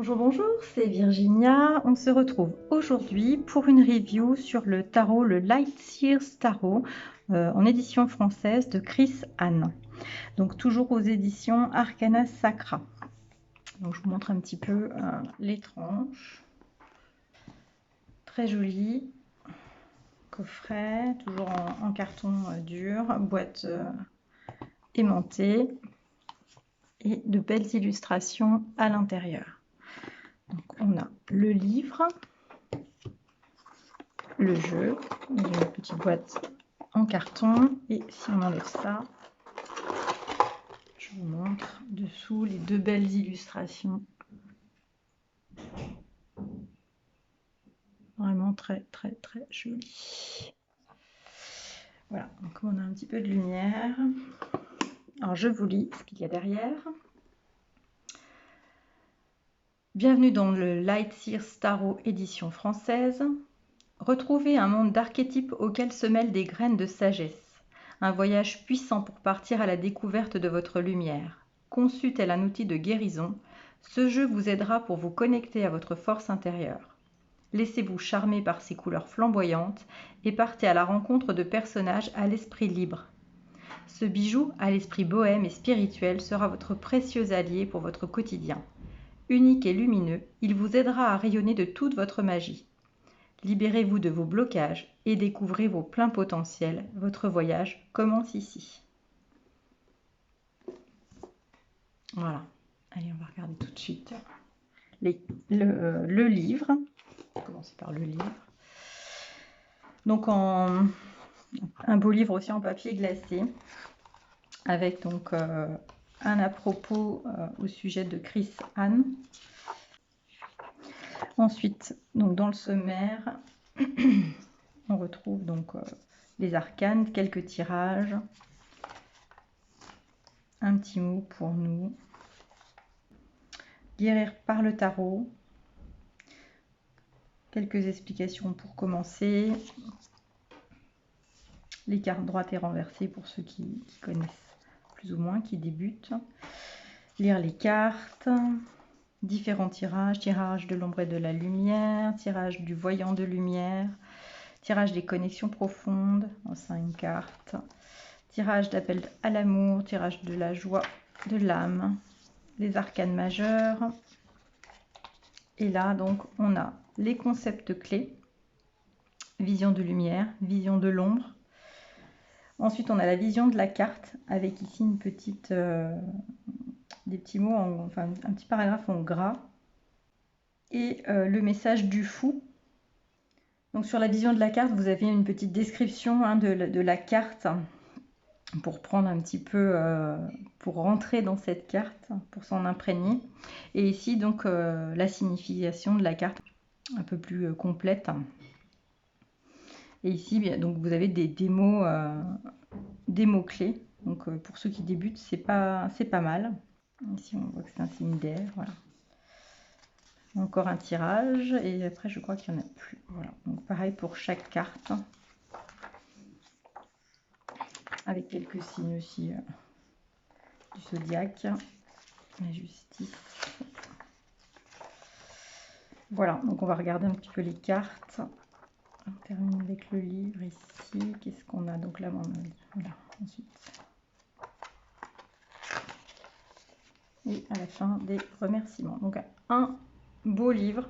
Bonjour, bonjour, c'est Virginia. On se retrouve aujourd'hui pour une review sur le tarot, le Lightseers Tarot, en édition française de Chris Anne. Donc toujours aux éditions Arcana Sacra. Donc je vous montre un petit peu les tranches. Très joli. Coffret, toujours en carton dur, boîte aimantée et de belles illustrations à l'intérieur. Donc on a le livre, le jeu, dans une petite boîte en carton, et si on enlève ça, je vous montre dessous les deux belles illustrations, vraiment très très très jolies. Voilà, donc on a un petit peu de lumière. Alors je vous lis ce qu'il y a derrière. Bienvenue dans le Lightseers Tarot édition française. Retrouvez un monde d'archétypes auquel se mêlent des graines de sagesse. Un voyage puissant pour partir à la découverte de votre lumière. Conçu tel un outil de guérison, ce jeu vous aidera pour vous connecter à votre force intérieure. Laissez-vous charmer par ses couleurs flamboyantes et partez à la rencontre de personnages à l'esprit libre. Ce bijou, à l'esprit bohème et spirituel, sera votre précieux allié pour votre quotidien. Unique et lumineux, il vous aidera à rayonner de toute votre magie. Libérez-vous de vos blocages et découvrez vos pleins potentiels. Votre voyage commence ici. Voilà. Allez, on va regarder tout de suite le livre. On va commencer par le livre. Donc, un beau livre aussi en papier glacé, avec donc un à propos au sujet de Chris Anne. Ensuite, donc dans le sommaire, on retrouve donc les arcanes, quelques tirages, un petit mot pour nous. Guérir par le tarot. Quelques explications pour commencer. Les cartes droites et renversées pour ceux qui connaissent plus ou moins, qui débutent. Lire les cartes. Différents tirages. Tirage de l'ombre et de la lumière. Tirage du voyant de lumière. Tirage des connexions profondes en 5 cartes. Tirage d'appel à l'amour. Tirage de la joie de l'âme. Les arcanes majeures. Et là, donc, on a les concepts clés. Vision de lumière, vision de l'ombre. Ensuite, on a la vision de la carte, avec ici une petite, des petits mots, enfin un petit paragraphe en gras. Et le message du fou. Donc sur la vision de la carte, vous avez une petite description de la carte, pour prendre un petit peu, pour rentrer dans cette carte, pour s'en imprégner. Et ici, donc, la signification de la carte, un peu plus complète. Et ici, bien, donc, vous avez des mots clés. Donc, pour ceux qui débutent, c'est pas mal. Ici, on voit que c'est un signe d'air. Voilà. Encore un tirage. Et après, je crois qu'il n'y en a plus. Voilà. Donc, pareil pour chaque carte. Avec quelques signes aussi du zodiaque. La justice. Voilà, donc on va regarder un petit peu les cartes. On termine avec le livre ici. Qu'est-ce qu'on a? Donc là, voilà, ensuite. Et à la fin, des remerciements. Donc un beau livre,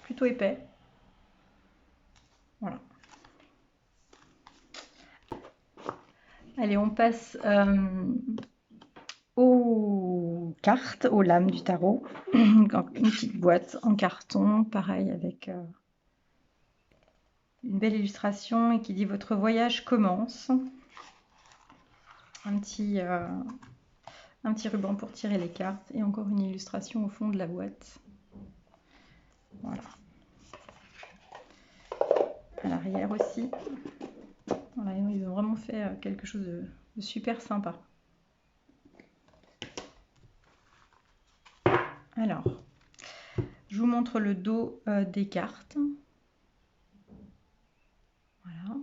plutôt épais. Voilà. Allez, on passe aux cartes, aux lames du tarot. Une petite boîte en carton, pareil, avec une belle illustration et qui dit « Votre voyage commence ». Un petit ruban pour tirer les cartes et encore une illustration au fond de la boîte. Voilà. À l'arrière aussi. Voilà, ils ont vraiment fait quelque chose de super sympa. Alors, je vous montre le dos des cartes. Voilà.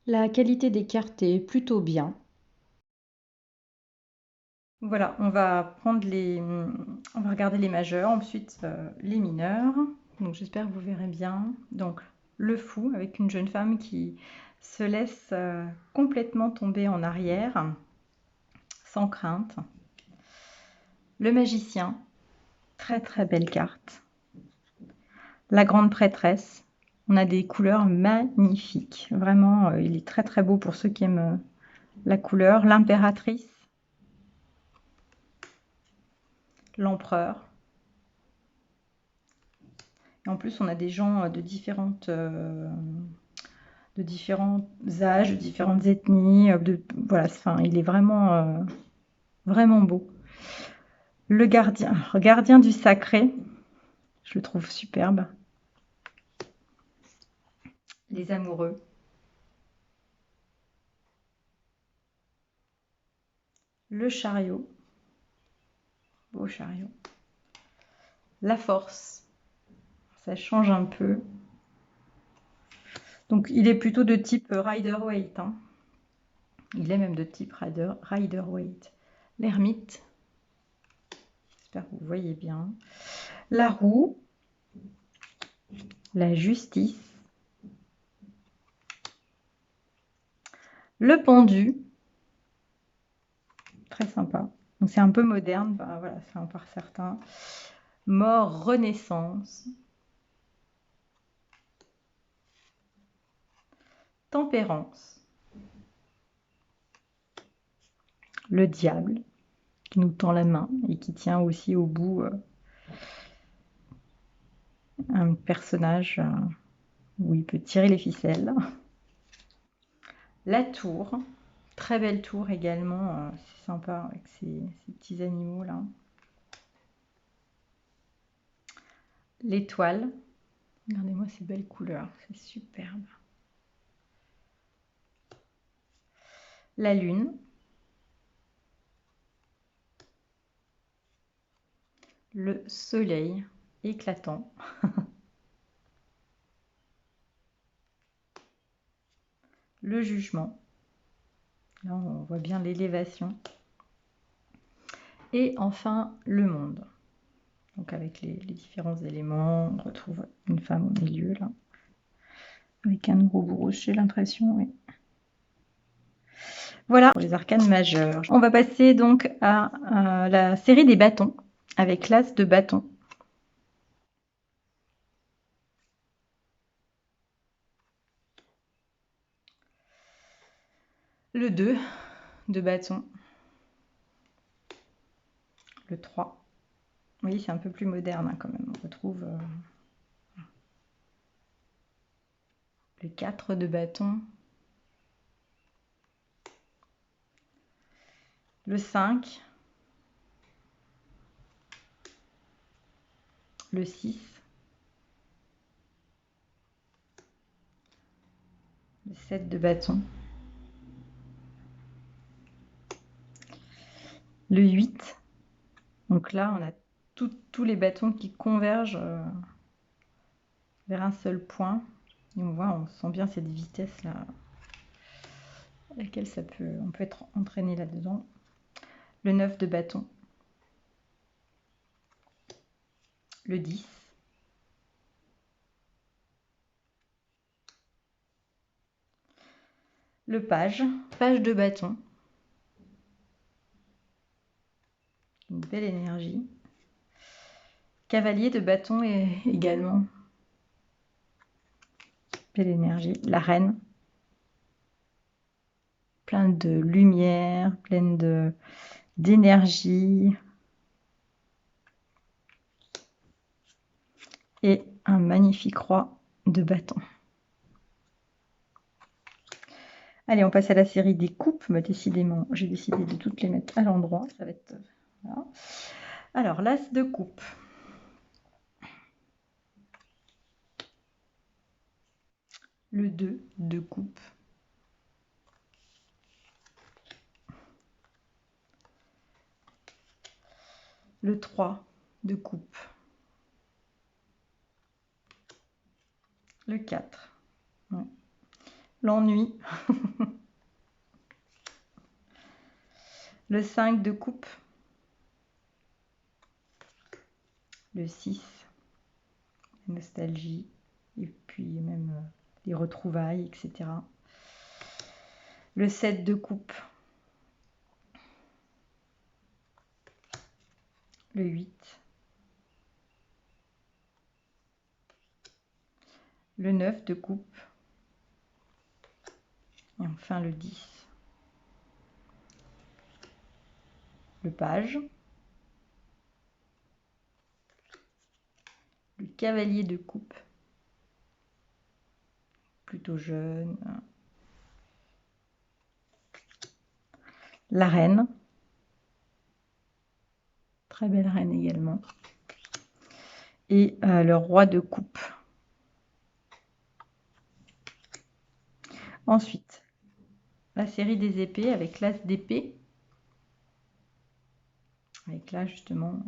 La qualité des cartes est plutôt bien. Voilà, on va regarder les majeurs, ensuite les mineurs. Donc j'espère que vous verrez bien. Donc le fou avec une jeune femme qui se laisse complètement tomber en arrière, sans crainte. Le magicien, très très belle carte. La grande prêtresse, on a des couleurs magnifiques. Vraiment, il est très très beau pour ceux qui aiment la couleur. L'impératrice, l'empereur. Et en plus, on a des gens de différents âges, de différentes ethnies. Voilà, enfin, il est vraiment, vraiment beau. Le gardien du sacré, je le trouve superbe. Les amoureux. Le chariot, beau chariot. La force, ça change un peu. Donc il est plutôt de type Rider-Waite. Hein. Il est même de type Rider-Waite. L'ermite, j'espère que vous voyez bien. La roue, la justice. Le pendu, très sympa. Donc c'est un peu moderne, bah, voilà, c'est un par certains. Mort, renaissance. Tempérance. Le diable, qui nous tend la main et qui tient aussi au bout un personnage où il peut tirer les ficelles. La tour, très belle tour également, c'est sympa avec ces petits animaux là. L'étoile, regardez-moi ces belles couleurs, c'est superbe. La lune. Le soleil éclatant. Le jugement. Là, on voit bien l'élévation. Et enfin, le monde. Donc avec les différents éléments, on retrouve une femme au milieu, là. Avec un ouroboros, j'ai l'impression, oui. Voilà pour les arcanes majeures. On va passer donc à la série des bâtons, avec l'as de bâton. Le 2 de bâton. Le 3. Oui, c'est un peu plus moderne hein, quand même. On retrouve le 4 de bâton. Le 5. Le 6. Le 7 de bâton. Le 8. Donc là, on a tous les bâtons qui convergent vers un seul point. Et on sent bien cette vitesse là à laquelle on peut être entraîné là-dedans. Le 9 de bâton. Le 10. Le page de bâton. Une belle énergie. Cavalier de bâton également. Belle énergie. La reine. Plein de lumière, pleine d'énergie. Et un magnifique roi de bâton. Allez, on passe à la série des coupes. Bah, décidément, j'ai décidé de toutes les mettre à l'endroit. Ça va être... Voilà. Alors, l'as de coupe. Le 2 de coupe. Le 3 de coupe. Le 4. Ouais. L'ennui. Le 5 de coupe. Le 6, la nostalgie, et puis même les retrouvailles, etc. Le 7 de coupe. Le 8. Le 9 de coupe. Et enfin le 10. Le page. Le cavalier de coupe. Plutôt jeune. La reine. Très belle reine également. Et le roi de coupe. Ensuite, la série des épées avec l'as d'épée. Avec là, justement,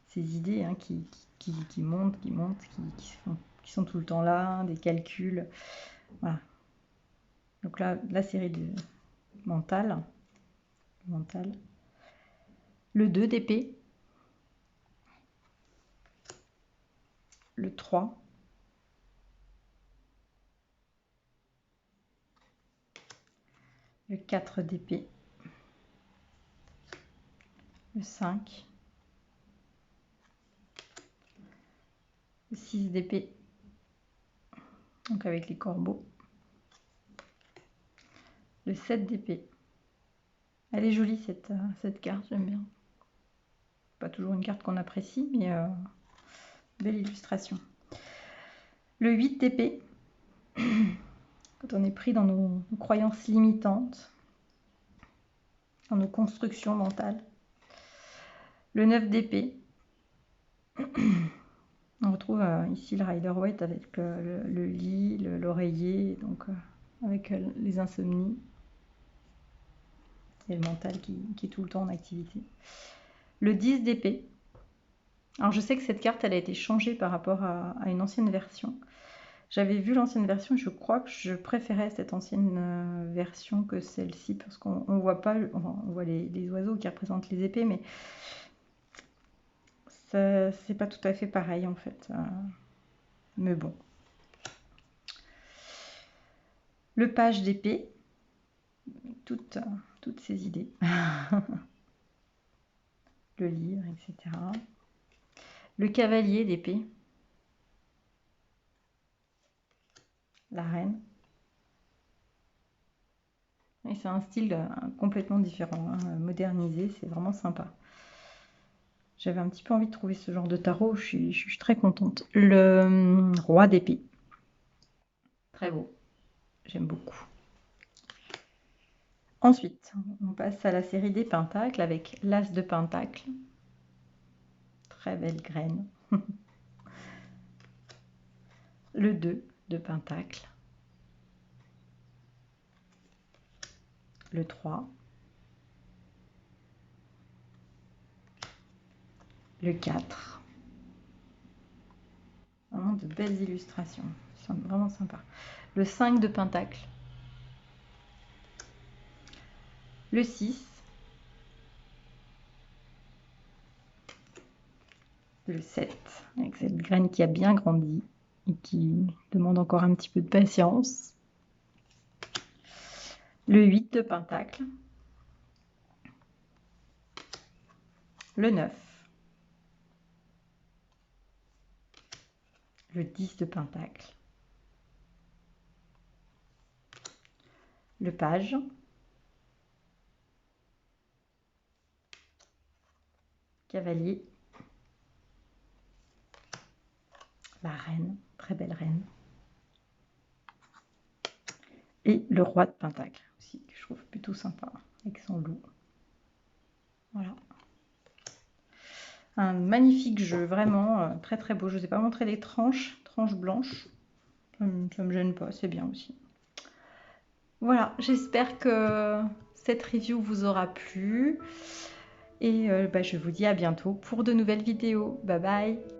ces idées hein, qui montent, qui sont tout le temps là, des calculs. Voilà. Donc là, la série de mentale. Le 2 d'épée. Le 3. Le 4 d'épée. Le 5. Le 6 d'épée. Donc avec les corbeaux. Le 7 d'épée. Elle est jolie cette carte, j'aime bien. Pas toujours une carte qu'on apprécie, mais belle illustration. Le 8 d'épée. Quand on est pris dans nos croyances limitantes, dans nos constructions mentales. Le 9 d'épée. On retrouve ici le Rider-Waite avec le lit, l'oreiller, donc avec les insomnies et le mental qui est tout le temps en activité. Le 10 d'épée. Alors je sais que cette carte elle a été changée par rapport à une ancienne version. J'avais vu l'ancienne version et je crois que je préférais cette ancienne version que celle-ci parce qu'on voit pas, on voit les oiseaux qui représentent les épées, mais c'est pas tout à fait pareil en fait. Mais bon. Le page d'épée, toutes ces idées. Le livre, etc. Le cavalier d'épée. La reine. Et c'est un style complètement différent, hein, modernisé, c'est vraiment sympa. J'avais un petit peu envie de trouver ce genre de tarot, je suis très contente. Le roi d'épée. Très beau, j'aime beaucoup. Ensuite, on passe à la série des pentacles avec l'as de pentacle. Très belle graine. Le 2 de pentacle. Le 3. Le 4. Vraiment de belles illustrations. Ils sont vraiment sympas. Le 5 de pentacle. Le 6. Le 7. Avec cette graine qui a bien grandi et qui demande encore un petit peu de patience. Le 8 de pentacle. Le 9. Le 10 de pentacle. Le page. Cavalier. La reine, très belle reine. Et le roi de pentacle aussi, que je trouve plutôt sympa, avec son loup. Voilà. Un magnifique jeu, vraiment très très beau. Je ne vous ai pas montré les tranches blanches. Ça me gêne pas, c'est bien aussi. Voilà, j'espère que cette review vous aura plu. Et je vous dis à bientôt pour de nouvelles vidéos. Bye bye!